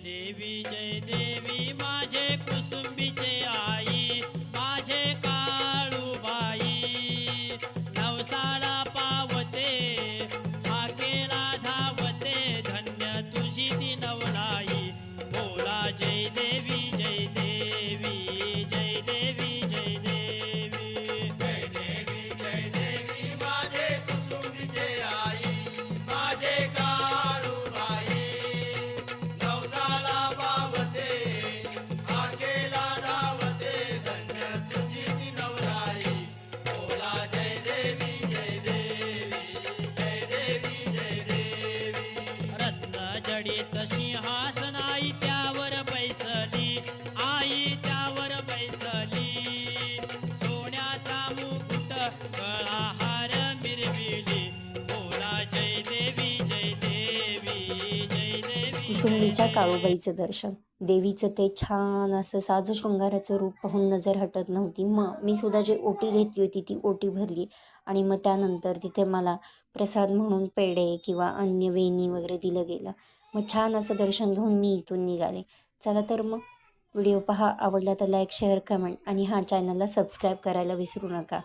जय देवी माझे कुसुंबीचे आई माझे काळूबाई नवसाला पावते हाकेला धावते धन्य तुझी ती नवलाई बोला जय देवी जय देवी जय देवी जय देवी जय देवी माझे कुसुंबीचे आई माझे काळूबाई नवसाला पावते हाकेला धावते धन्य तुझी ती नवलाई बोला जय देवी जय देवी जय देवी जय देवी रत्न जडित सिंहासनाई त्यावर बैसली आई त्यावर बैसली सोन्याचा मुकुट गळा हार मिरविली बोला जय देवी जय देवी जय देवी कुसुंबीच्या काळूबाईचं दर्शन देवीचं ते छान असं साज शृंगाराचं रूप पाहून नजर हटत नव्हती. मग मी सुद्धा जी ओटी घेतली होती ती ओटी भरली आणि मग त्यानंतर तिथे मला प्रसाद म्हणून पेढे किंवा अन्य वेणी वगैरे दिलं गेलं. मग छान असं दर्शन घेऊन मी इथून निघाले. चला तर मग व्हिडिओ पहा, आवडला तर लाईक शेअर कमेंट आणि चॅनलला सबस्क्राईब करायला विसरू नका.